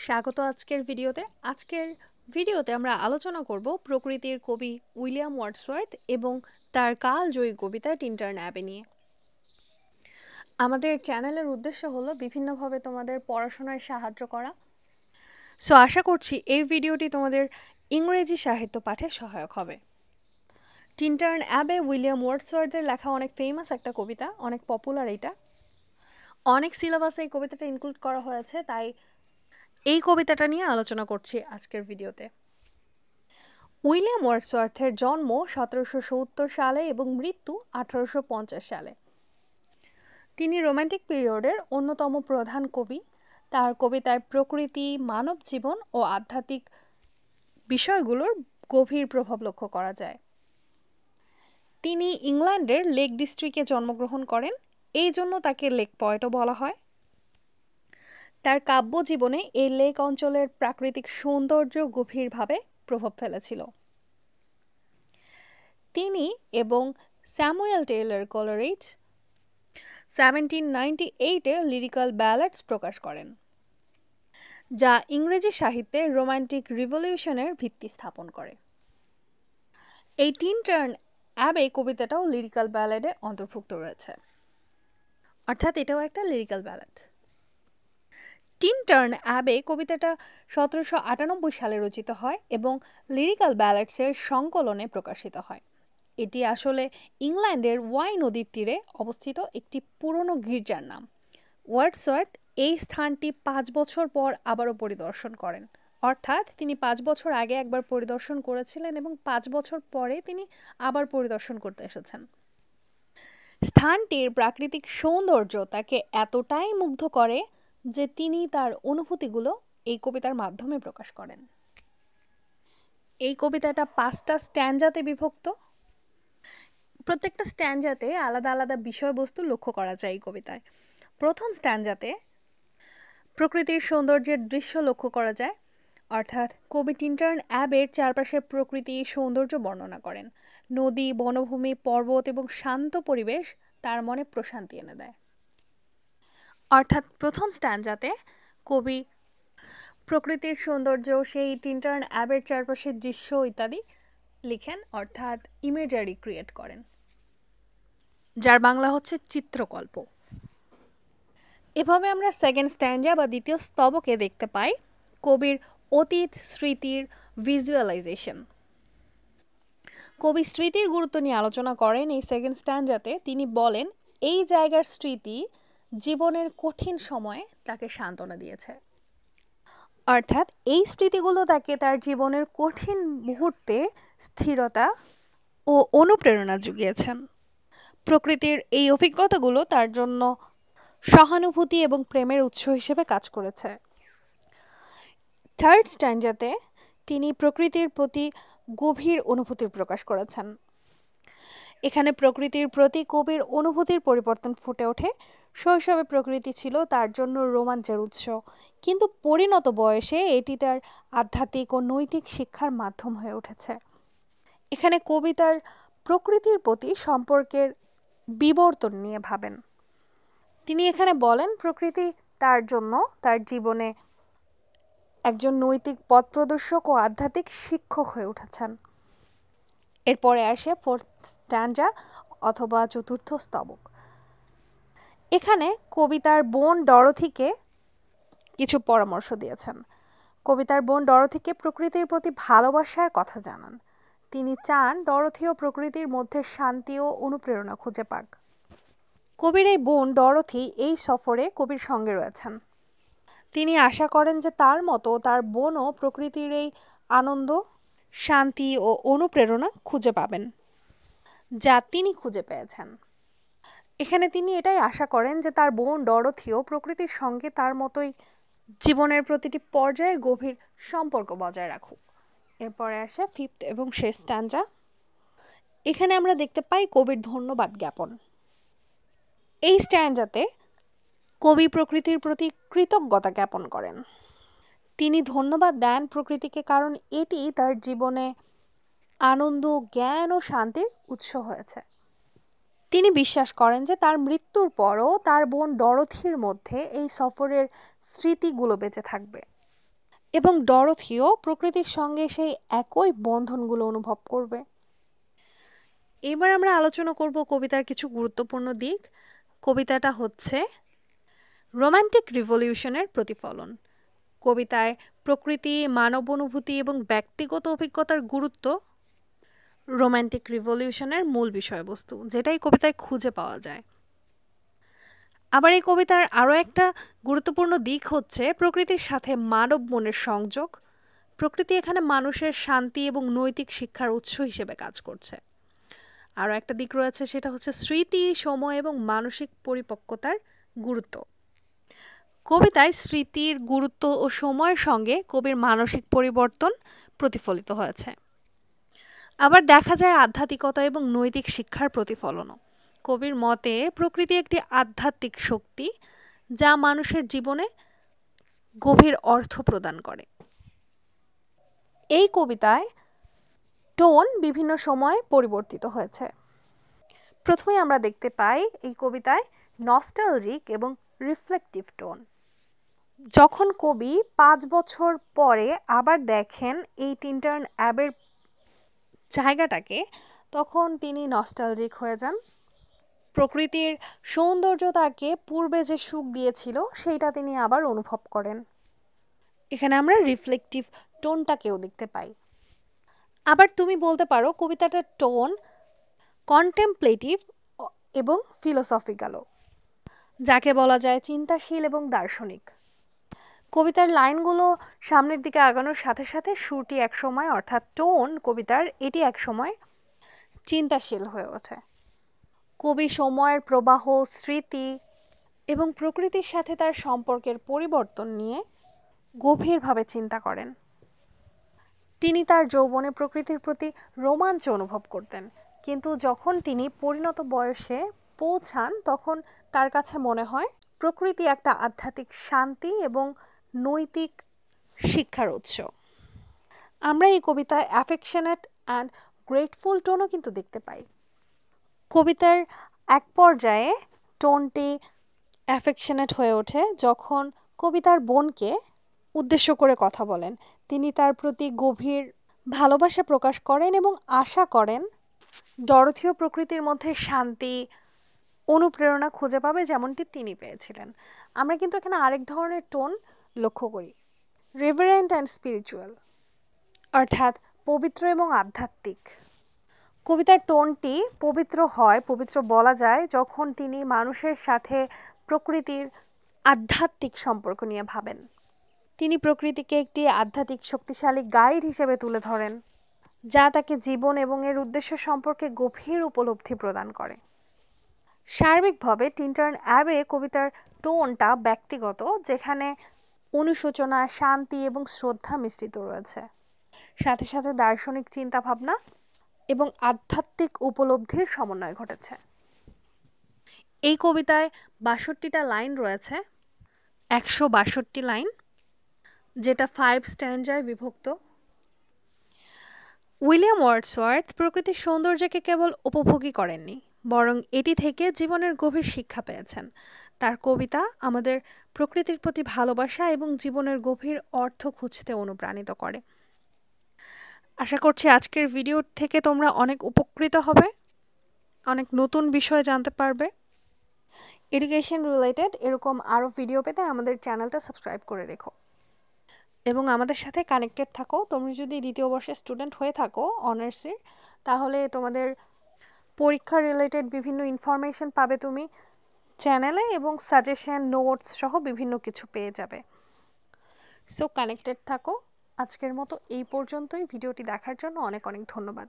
স্বাগত আজকের ভিডিওতে। আজকের ভিডিওতে আমরা আলোচনা করব প্রকৃতির কবি উইলিয়াম ওয়ার্ডসওয়ার্থ এবং তার কালজয়ী কবিতা টিনটার্ন অ্যাবে নিয়ে। আমাদের চ্যানেলের উদ্দেশ্য হলো বিভিন্নভাবে তোমাদের পড়াশোনায় সাহায্য করা। সো আশা করছি এই ভিডিওটি তোমাদের ইংরেজি সাহিত্য পাঠে সহায়ক হবে। টিনটার্ন অ্যাবে উইলিয়াম ওয়ার্ডসওয়ার্থের লেখা অনেক ফেমাস একটা কবিতা, অনেক পপুলার। এটা অনেক সিলেবাসে এই কবিতাটা ইনক্লুড করা হয়েছে, তাই এই কবিতাটা নিয়ে আলোচনা করছি আজকের ভিডিওতে। উইলিয়াম ওয়ার্ডসওয়ার্থের জন্ম 1770 সালে এবং মৃত্যু 1850 সালে। তিনি রোমান্টিক পিরিয়ডের অন্যতম প্রধান কবি। তার কবিতায় প্রকৃতি, মানব জীবন ও আধ্যাত্মিক বিষয়গুলোর গভীর প্রভাব লক্ষ্য করা যায়। তিনি ইংল্যান্ডের লেক ডিস্ট্রিক্টে জন্মগ্রহণ করেন, এই জন্য তাকে লেক পয়েটও বলা হয়। তার কাব্য জীবনে এই লেক অঞ্চলের প্রাকৃতিক সৌন্দর্য গভীরভাবে প্রভাব ফেলেছিল। তিনি এবং স্যামুয়েল টেইলর কোলারিজ 1798-এ লিরিক্যাল ব্যালাডস প্রকাশ করেন, যা ইংরেজি সাহিত্যে রোমান্টিক রিভলিউশনের ভিত্তি স্থাপন করে। এই টিনটার্ন অ্যাবে কবিতাটাও লিরিক্যাল ব্যালাডে অন্তর্ভুক্ত রয়েছে, অর্থাৎ এটাও একটা লিরিক্যাল ব্যালাড। টিনটার্ন অ্যাবে কবিতাটা 1798 সালে রচিত হয় এবং লিরিক্যাল ব্যালাডসের সংকলনে প্রকাশিত হয়। এটি আসলে ইংল্যান্ডের ওয়াই নদীর তীরে অবস্থিত একটি পুরনো গির্জার নাম। ওয়ার্ডসওয়ার্থ এই স্থানটি 5 বছর পর আবারও পরিদর্শন করেন, অর্থাৎ তিনি 5 বছর আগে একবার পরিদর্শন করেছিলেন এবং 5 বছর পরে তিনি আবার পরিদর্শন করতে এসেছেন। স্থানটির প্রাকৃতিক সৌন্দর্য তাকে এতটাই মুগ্ধ করে যে তিনি তার অনুভূতিগুলো এই কবিতার মাধ্যমে প্রকাশ করেন। এই কবিতাটা 5টা স্ট্যাঞ্জাতে বিভক্ত। প্রত্যেকটা স্ট্যাঞ্জাতে আলাদা আলাদা বিষয়বস্তু লক্ষ্য করা যায় এই কবিতায়। প্রথম স্ট্যাঞ্জাতে প্রকৃতির সৌন্দর্যের দৃশ্য লক্ষ্য করা যায়, অর্থাৎ কবি টিনটার্ন অ্যাবের চারপাশের প্রকৃতি সৌন্দর্য বর্ণনা করেন। নদী, বনভূমি, পর্বত এবং শান্ত পরিবেশ তার মনে প্রশান্তি এনে দেয়। অর্থাৎ প্রথম স্ট্যাঞ্জাতে কবি প্রকৃতির সৌন্দর্য, সেই টিনটার্ন অ্যাবের চারপাশের দৃশ্য ইত্যাদি লিখেন, অর্থাৎ ইমেজারি ক্রিয়েট করেন, যার বাংলা হচ্ছে চিত্রকল্প। এভাবে আমরা সেকেন্ড স্ট্যাঞ্জা বা দ্বিতীয় স্তবকে দেখতে পাই কবির অতীত স্মৃতির ভিজুয়ালাইজেশন। কবি স্মৃতির গুরুত্ব নিয়ে আলোচনা করেন এই সেকেন্ড স্ট্যাঞ্জাতে। তিনি বলেন এই জায়গার স্মৃতি জীবনের কঠিন সময়ে তাকে সান্ত্বনা দিয়েছে, অর্থাৎ এই স্মৃতিগুলো তাকে তার জীবনের কঠিন মুহূর্তে স্থিরতা ও অনুপ্রেরণা জুগিয়েছেন। প্রকৃতির এই অভিজ্ঞতাগুলো তার জন্য সহানুভূতি এবং প্রেমের উৎস হিসেবে কাজ করেছে। থার্ড স্ট্যাঞ্জাতে তিনি প্রকৃতির প্রতি গভীর অনুভূতির প্রকাশ করেছেন। এখানে প্রকৃতির প্রতি কবির অনুভূতির পরিবর্তন ফুটে ওঠে। শৈশবে প্রকৃতি ছিল তার জন্য রোমাঞ্চের উৎস, কিন্তু পরিণত বয়সে এটি তার আধ্যাত্মিক ও নৈতিক শিক্ষার মাধ্যম হয়ে উঠেছে। এখানে কবি তার প্রকৃতির প্রতি সম্পর্কের বিবর্তন নিয়ে ভাবেন। তিনি এখানে বলেন প্রকৃতি তার জন্য তার জীবনে একজন নৈতিক পথ প্রদর্শক ও আধ্যাত্মিক শিক্ষক হয়ে উঠেছেন। এরপরে আসে ফোর্থ স্ট্যাঞ্জা অথবা চতুর্থ স্তবক। এখানে কবি তার বোন ডরোথিকে কিছু পরামর্শ দিয়েছেন। কবিতার বোন ডরোথিকে প্রকৃতির প্রতি ভালোবাসার কথা জানান। তিনি চান ডরোথি ও প্রকৃতির মধ্যে শান্তি ও অনুপ্রেরণা খুঁজে পাক। কবির এই বোন ডরোথি এই সফরে কবির সঙ্গে রয়েছেন। তিনি আশা করেন যে তার মতো তার বোনও প্রকৃতির এই আনন্দ, শান্তি ও অনুপ্রেরণা খুঁজে পাবেন, যা তিনি খুঁজে পেয়েছেন। এখানে তিনি এটাই আশা করেন যে তার বোন ডরোথিও প্রকৃতির সঙ্গে তার মতোই জীবনের প্রতিটি পর্যায়ে গভীর সম্পর্ক বজায় রাখুক। এরপরে আসে ফিফথ এবং শেষ স্ট্যাঞ্জা। এখানে আমরা দেখতে পাই কবির ধন্যবাদ জ্ঞাপন। এই স্ট্যাঞ্জাতে কবি প্রকৃতির প্রতি কৃতজ্ঞতা জ্ঞাপন করেন। তিনি ধন্যবাদ দেন প্রকৃতিকে, কারণ এটি তার জীবনে আনন্দ, জ্ঞান ও শান্তির উৎস হয়েছে। তিনি বিশ্বাস করেন যে তার মৃত্যুর পরও তার বোন ডরোথির মধ্যে এই সফরের স্মৃতিগুলো বেঁচে থাকবে। এবং ডরথিও প্রকৃতির সঙ্গে সেই একই বন্ধনগুলো অনুভব করবে। এবার আমরা আলোচনা করব কবিতার কিছু গুরুত্বপূর্ণ দিক। কবিতাটা হচ্ছে রোমান্টিক রিভলিউশনের প্রতিফলন। কবিতায় প্রকৃতি, মানব অনুভূতি এবং ব্যক্তিগত অভিজ্ঞতার গুরুত্ব রোমান্টিক রিভলিউশনের মূল বিষয়বস্তু, যেটাই কবিতায় খুঁজে পাওয়া যায়। আবার এই কবিতার আরও একটা গুরুত্বপূর্ণ দিক হচ্ছে প্রকৃতির সাথে মানব মনের সংযোগ। প্রকৃতি এখানে মানুষের শান্তি এবং নৈতিক শিক্ষার উৎস হিসেবে কাজ করছে। আরও একটা দিক রয়েছে, সেটা হচ্ছে স্মৃতি, সময় এবং মানসিক পরিপক্কতার গুরুত্ব। কবিতায় স্মৃতির গুরুত্ব ও সময়ের সঙ্গে কবির মানসিক পরিবর্তন প্রতিফলিত হয়েছে। আবার দেখা যায় আধ্যাত্মিকতা এবং নৈতিক শিক্ষার প্রতিফলনও। কবির মতে প্রকৃতি একটি আধ্যাত্মিক শক্তি যা মানুষের জীবনে গভীর অর্থ প্রদান করে। এই কবিতায় টোন বিভিন্ন সময়ে পরিবর্তিত হয়েছে। প্রথমে আমরা দেখতে পাই এই কবিতায় নস্টালজিক এবং রিফ্লেকটিভ টোন। যখন কবি 5 বছর পরে আবার দেখেন এই টিনটার্ন অ্যাবের জায়গাটাকে, তখন তিনি নস্টালজিক হয়ে যান। প্রকৃতির সৌন্দর্য তাকে পূর্বে যে সুখ দিয়েছিল সেইটা তিনি আবার অনুভব করেন। এখানে আমরা রিফ্লেকটিভ টোনটাকেও দেখতে পাই। আবার তুমি বলতে পারো কবিতাটার টোন কন্টেম্পলেটিভ এবং ফিলোসফিক্যালও, যাকে বলা যায় চিন্তাশীল এবং দার্শনিক। কবিতার লাইনগুলো সামনের দিকে আগানোর সাথে সাথে সুরটি একসময়, অর্থাৎ টোন কবিতার, এটি একসময় চিন্তাশীল হয়ে ওঠে। কবি সময়ের প্রবাহ, স্মৃতি এবং প্রকৃতির সাথে তার সম্পর্কের পরিবর্তন নিয়ে গভীরভাবে চিন্তা করেন। তিনি তার যৌবনে প্রকৃতির প্রতি রোমাঞ্চ অনুভব করতেন, কিন্তু যখন তিনি পরিণত বয়সে পৌঁছান তখন তার কাছে মনে হয় প্রকৃতি একটা আধ্যাত্মিক শান্তি এবং নৈতিক শিক্ষার উৎস। আমরা এই কবিতায় অ্যাফেকশনেট অ্যান্ড গ্রেটফুল টোনও কিন্তু দেখতে পাই। কবিতার এক পর্যায়ে টোনটি অ্যাফেকশনেট হয়ে ওঠে যখন কবি তার বোনকে উদ্দেশ্য করে কথা বলেন। তিনি তার প্রতি গভীর ভালোবাসা প্রকাশ করেন এবং আশা করেন ডরথিও প্রকৃতির মধ্যে শান্তি, অনুপ্রেরণা খুঁজে পাবে যেমনটি তিনি পেয়েছিলেন। আমরা কিন্তু এখানে আরেক ধরনের টোন লক্ষ্য করি, রেভারেন্ট অ্যান্ড স্পিরিচুয়াল, অর্থাৎ পবিত্র এবং আধ্যাত্মিক। কবিতার টোনটি পবিত্র হয়, পবিত্র বলা যায়, যখন তিনি মানুষের সাথে প্রকৃতির আধ্যাত্মিক সম্পর্ক নিয়ে ভাবেন। তিনি প্রকৃতিকে একটি আধ্যাত্মিক শক্তিশালী গাইড হিসেবে তুলে ধরেন, যা তাকে জীবন এবং এর উদ্দেশ্য সম্পর্কে গভীর উপলব্ধি প্রদান করে। সার্বিকভাবে টিনটার্ন অ্যাবে কবিতার টোনটা ব্যক্তিগত, যেখানে অনুশোচনা, শান্তি এবং শ্রদ্ধা মিশ্রিত রয়েছে, সাথে সাথে দার্শনিক চিন্তাভাবনা এবং আধ্যাত্মিক উপলব্ধির সমন্বয় ঘটেছে। এই কবিতায় 62টা লাইন রয়েছে, 162 লাইন, যেটা 5 স্ট্যান্জায় বিভক্ত। উইলিয়াম ওয়ার্ডসওয়ার্থ প্রকৃতির সৌন্দর্যকে কেবল উপভোগই করেননি, বরং এটি থেকে জীবনের গভীর শিক্ষা পেয়েছেন। তার কবিতা আমাদের প্রকৃতির প্রতি ভালোবাসা এবং জীবনের গভীর অর্থ খুঁজতে অনুপ্রাণিত করে। আশা করছি আজকের ভিডিও থেকে তোমরা অনেক উপকৃত হবে, অনেক নতুন বিষয় জানতে পারবে। এডুকেশন রিলেটেড এরকম আরও ভিডিও পেতে আমাদের চ্যানেলটা সাবস্ক্রাইব করে রেখো এবং আমাদের সাথে কানেক্টেড থাকো। তুমি যদি দ্বিতীয় বর্ষের স্টুডেন্ট হয়ে থাকো অনার্সের, তাহলে তোমাদের পরীক্ষা রিলেটেড বিভিন্ন ইনফরমেশন পাবে তুমি চ্যানেলে, এবং সাজেশন, নোটস সহ বিভিন্ন কিছু পেয়ে যাবে। সো কানেক্টেড থাকো। আজকের মতো এই পর্যন্তই। ভিডিওটি দেখার জন্য অনেক অনেক ধন্যবাদ।